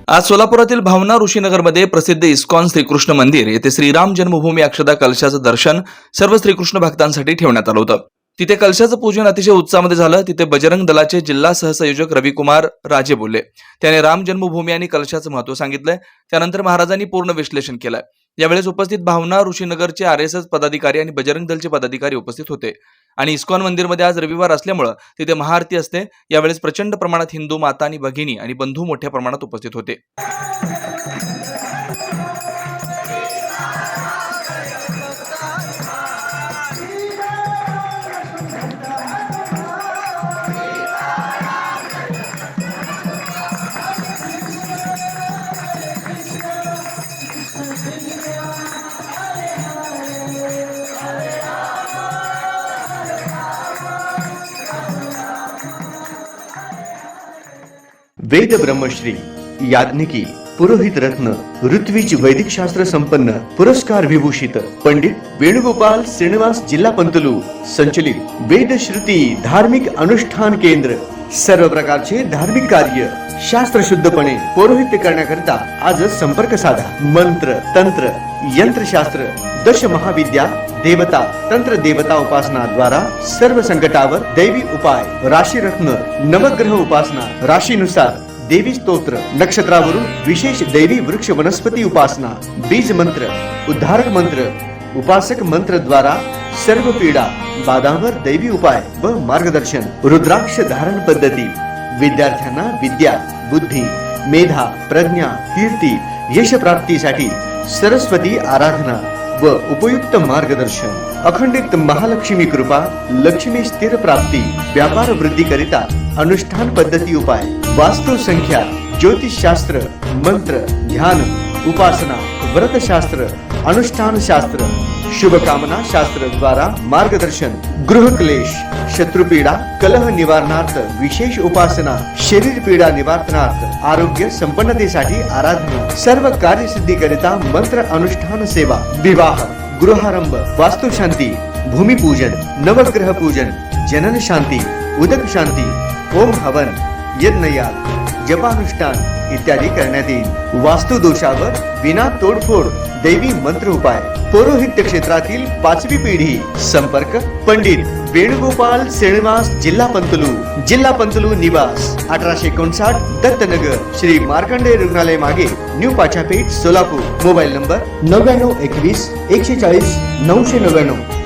आज सोलापुरातील भावना ऋषीनगरमध्ये प्रसिद्ध इस्कॉन श्रीकृष्ण मंदिर येथे श्रीराम जन्मभूमी अक्षदा कलशाचं दर्शन सर्व श्रीकृष्ण भक्तांसाठी ठेवण्यात आलं होतं. तिथे कलशाचं पूजन अतिशय उत्साहामध्ये झालं. तिथे बजरंग दलाचे जिल्हा सहसंयोजक रविकुमार राजे बोलले. त्याने राम जन्मभूमी आणि कलशाचं महत्त्व सांगितलंय. त्यानंतर महाराजांनी पूर्ण विश्लेषण केलंय. यावेळेस उपस्थित भावना ऋषीनगरचे RSS पदाधिकारी आणि बजरंग दलचे पदाधिकारी उपस्थित होते. आणि इस्कॉन मंदिरमध्ये आज रविवार असल्यामुळे तिथे महाआरती असते. यावेळेस प्रचंड प्रमाणात हिंदू माता आणि भगिनी आणि बंधू मोठ्या प्रमाणात उपस्थित होते. वेद ब्रह्मश्री याज्ञिकी पुरोहित रत्न ऋत्विज वैदिक शास्त्र संपन्न पुरस्कार विभूषित पंडित वेणुगोपाल श्रीनिवास जिल्हा पंतलू संचलित वेद श्रुती धार्मिक अनुष्ठान केंद्र सर्व प्रकारचे धार्मिक कार्य शास्त्रशुद्धपणे पौरोहित्य करण्याकरिता आजच संपर्क साधा. मंत्र तंत्र यंत्रशास्त्र दश महाविद्या देवता तंत्र देवता उपासना द्वारा सर्व संकटावर दैवी उपाय राशी रत्न नवग्रह उपासना राशीनुसार देवी स्तोत्र नक्षत्रावरून विशेष दैवी वृक्ष वनस्पती उपासना बीज मंत्र उद्धारक मंत्र उपासक मंत्र द्वारा सर्व पीडा बाधांवर दैवी उपाय व मार्गदर्शन रुद्राक्ष धारण पद्धती विद्यार्थ्यांना विद्या बुद्धी मेधा प्रज्ञा कीर्ती यश प्राप्तीसाठी सरस्वती आराधना व उपयुक्त मार्गदर्शन अखंडित महालक्ष्मी कृपा लक्ष्मी स्थिर प्राप्ती व्यापार वृद्धी करिता अनुष्ठान पद्धती उपाय वास्तु संख्या ज्योतिष शास्त्र मंत्र ध्यान उपासना व्रत शास्त्र अनुष्ठान शास्त्र शुभकामना शास्त्र द्वारा मार्गदर्शन गृह क्लेश शत्रुपीडा कलह निवारणार्थ विशेष उपासना शरीर पीडा निवारणार्थ आरोग्य संपन्नतेसाठी आराधना सर्व कार्यसिद्धी करिता मंत्र अनुष्ठान सेवा विवाह गृहारंभ वास्तुशांती भूमिपूजन नवग्रह पूजन जनन शांती उदक शांती ओम हवन यज्ञयाग जपानुष्ठान इत्यादी करण्यात येईल. वास्तु दोषावर विना तोडफोड दैवी मंत्र उपाय पौरोहित्य क्षेत्रातील 5वी पिढी संपर्क पंडित वेणुगोपाल श्रीनिवास जिल्हा पंतलू निवास 1859 दत्तनगर श्री मार्कंडेय रुग्णालय मागे new Pachhapeth Solapur. Mobile number 9921 140 999.